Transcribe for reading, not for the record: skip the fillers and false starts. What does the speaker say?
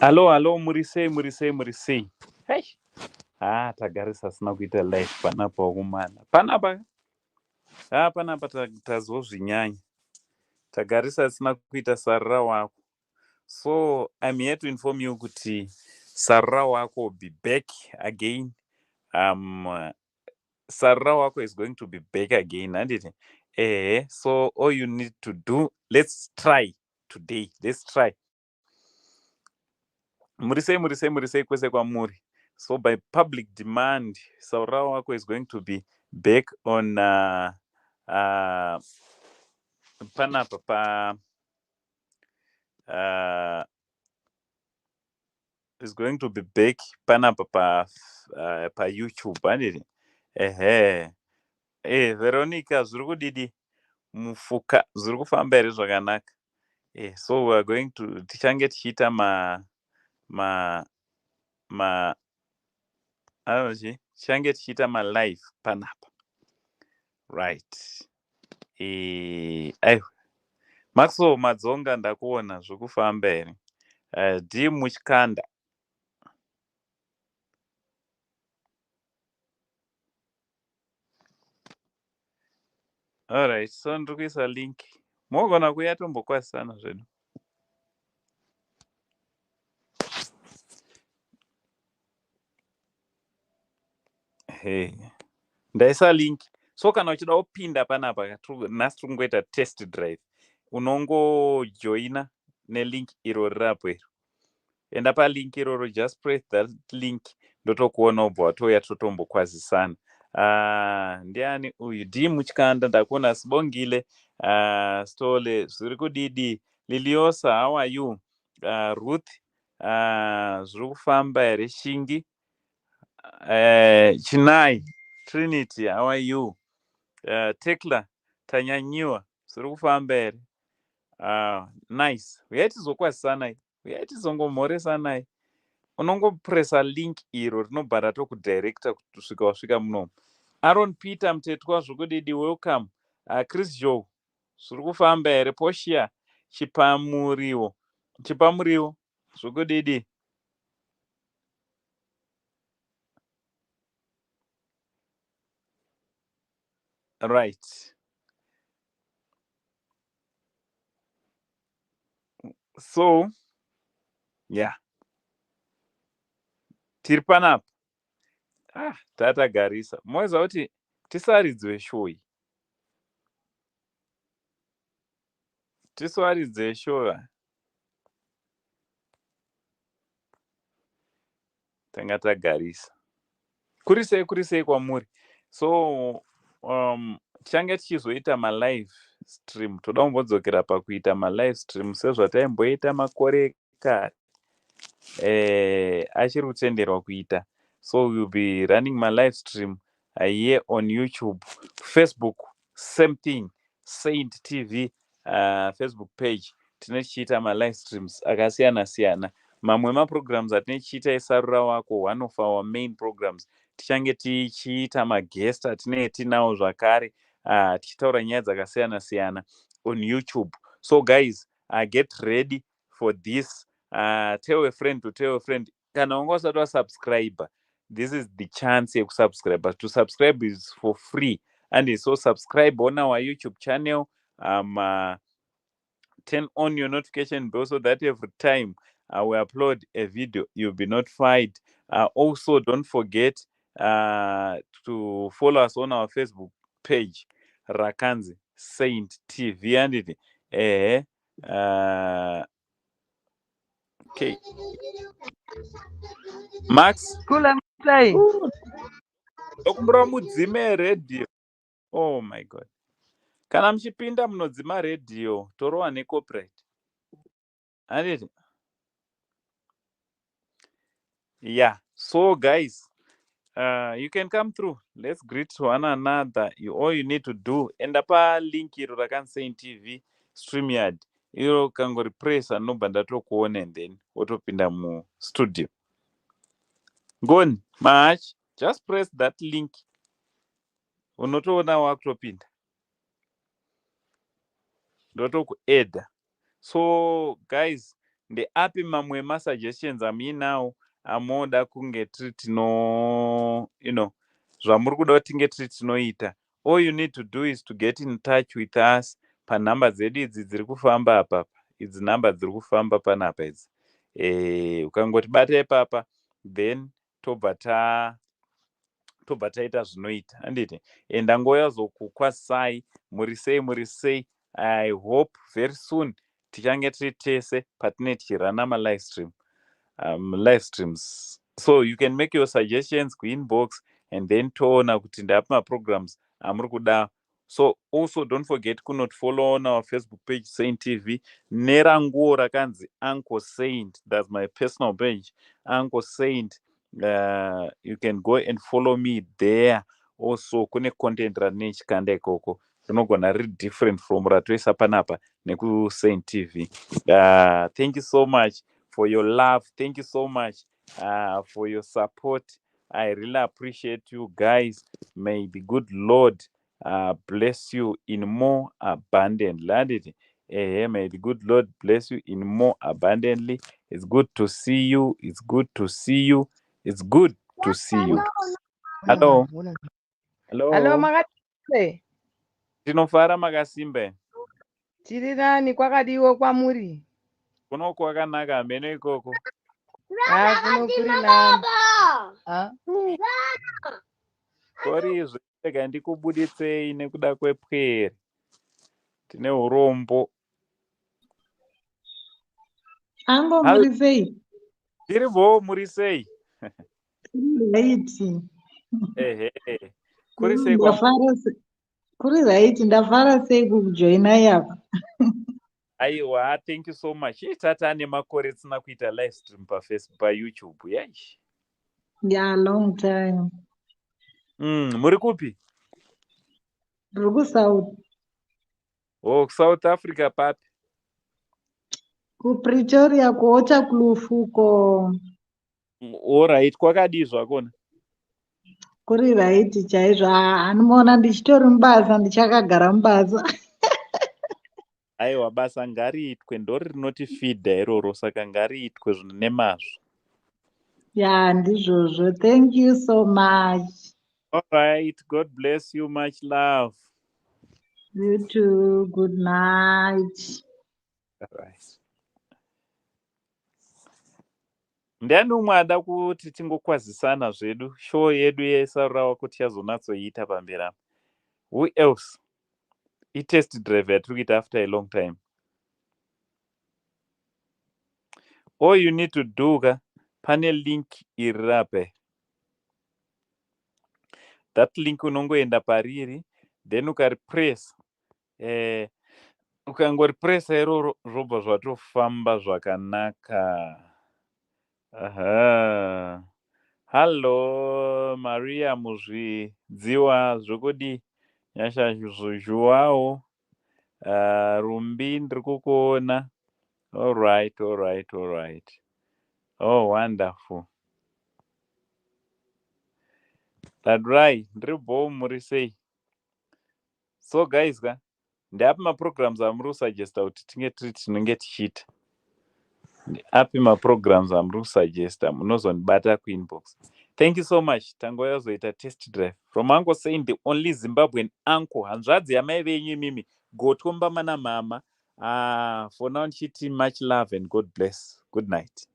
Allo, murisei. Hey. Tagarisa sina kuita live panapa wokumana. Panapa tazozvinyanya. Tagarisa sina kuita Sarura Wako. So I'm here to inform you kuti Sarura Wako will be back again. Sarura Wako is going to be back again, andit? So all you need to do, let's try today. Let's try. Murisei kwese kwamuri. So by public demand, Sarura Wako is going to be back on panapa is going to be back panapa pa YouTube, andit? Veronica, zviri kudidi mufuka zviri kufamba here zvakanaka. So we are going to tichange tichiita tichange tichiita malive panapa, right? Aiwa Maxo Madzonga, ndakuona zviri kufamba here. D muchikanda. Alright, so ndiri kuisa link. Mogona kuuya tombokwazisana zvedu. Ndaisa link. So kana uchida kupinda panapa nhasi tiri kungoita test drive, unongojoina nelink irori rapo iro. Enda palink iroro, just press that link, ndotokuona ubva watouya totombokwazisana. Ndiani uyu? D muchikanda, ndakuona. Sibongile, Stole, zviri kudidi? Liliosa, how are you? Ruth, zviri kufamba here? Shingi, Chinai, Trinity, how are you? Tekla, tanyanyiwa, zviri kufamba here? Nice. Uyai tizokwazisana, uyai tizongomhoresanai. Unongopresa link iro rinobva ratokudirecta kusvika wasvika munomu. Aaron Peter Mtetwa, zvokudidi? Welcome. Chris Joe, zviri kufamba here? Poshia Chipamuriwo, zvokudidi? Right. So yeah, tiri panapa. Tatagarisa. Moeza kuti tisaridzwe shoyi. Tiswaridze showa. Tanga tagarisa. Kurisei kwamuri. So tichange tichizoita malive stream. Toda kumbodzokera pakuita malive stream sezvataimboita makore kare. Achiri kutenderwa kuita. So we'll be running my live stream here on YouTube, Facebook, same thing, Saint TV Facebook page. Tinochiita live streams akasiyana-siyana. Mamwe maprograms atinochiita eSarura Wako, one of our main programs. Tichange tichiita maguest atinenge tinawo zvakare, tichitaura nyaya dzakasiyana-siyana on YouTube. So guys, get ready for this. Tell a friend to tell a friend. Kana unga usati wasubscribe, this is the chance yekusubscribe. To subscribe is for free, and so subscribe on our YouTube channel. Turn on your notification bell so that every time we upload a video, you'll be notified. Also, don't forget to follow us on our Facebook page, Rakanzi Saint TV, and it. Okay. Max? Kula mtai. okumbura mudzime radio. Oh my god. Kana muchipinda munodzima radio torowa necopyright. Handiti? Yeah. So guys, you can come through. Let's greet one another. All you need to do, enda pa link iro rakanzi TV StreamYard. Iro kangori press anobva ndatokuona and then wotopinda mustudio. Ngoni, Mahach, just press that link. Unotoona wakutopinda. Ndotokuedha. So guys, ndeapi mamwe masuggestions amuinawo amoda kunge tiri zvamuri kuda kuti tinge tiri tinoita. All you need to do is to get in touch with us panhamba dzedu idzi dziri kufamba apa. Idzi nhamba dziri kufamba panapa idzi. Ukangotibata ipapa then tobva taita zvinoita. Handiti? Ndangoya zokukwasai muri sei. I hope very soon tichange tiri tese patine tichirana live streams. So you can make your suggestions kuinbox and then toona kuti ndapi maprograms amuri kuda. So also don't forget kunot follow on our Facebook page Saint TV neranguo rakanzi Uncle Saint. That's my personal page, Uncle Saint. You can go and follow me there. Also kune content rane chikanda ikoko rinogona riri different from ratoisa panapa neku Saint TV. Thank you so much for your love. Thank you so much for your support. I really appreciate you guys. May the good Lord bless you in more abundantly. May the good Lord bless you in more abundantly. It's good to see you. It's good to see you. It's good to see you. Hello. Hello, Magasimbe. Tinofara Magasimbe. Tiri nani kwakadiwo kwamuri? Kuno kwakanaka meno ikoko. Kuno kuri nani? Sorry zvega ndikubuditsei nekuda kwepwere. Tine urombo. Ango muri sei? Tirivo muri sei? Right. Kuri sei Kuri right, ndafara sei kujoina yapa. Aiwa, thank you so much. Tata nemakore tsina kuita live stream pa YouTube. Yes. Yeah, long time. Muri kupi? Rugu South. Oh, South Africa papi. Ku Pretoria kuocha kulufuko. All right, kwakadi zvakona. Kuri right chaizvo anoona ndichitori mubasa ndichakagara mubasa. Aiwa, basa ngariitwe ndori rinotifidha iroro saka ngariitwe nemazvo. Yeah, ndizvozvo. Thank you so much. All right, God bless you, much love. You too. Good night. All right. Ndiani umwe ada kuti tingokwazisana zvedu show yedu yeSarura Wako tichazonatsoiita pamberi apa? Who else? I-test drive yatiri kuita after a long time. All you need to do pane link iri rape. That link unongoenda pariri then ukaripress. Ukangoripressa iroro zvobva zvatofamba zvakanaka. Aha. Hello Maria muzvidziwa zvokudi nyasha zhuwawo. Rumbi ndiri kukuona. All right. Oh, wonderful. That's right. Ndiri muri sei. So guys, ndapi maprograms amuri kusuggesta kuti tinge tiri tinenge tichiita. Api maprograms amuri kusuggesta munozonibata kuinbox. Thank you so much. Tangoya zoita test drive. From Uncle saying the only Zimbabwean uncle. Hanzvadzi yamai venyu mimi. Gotomba mana mama. For now, much love and God bless. Good night.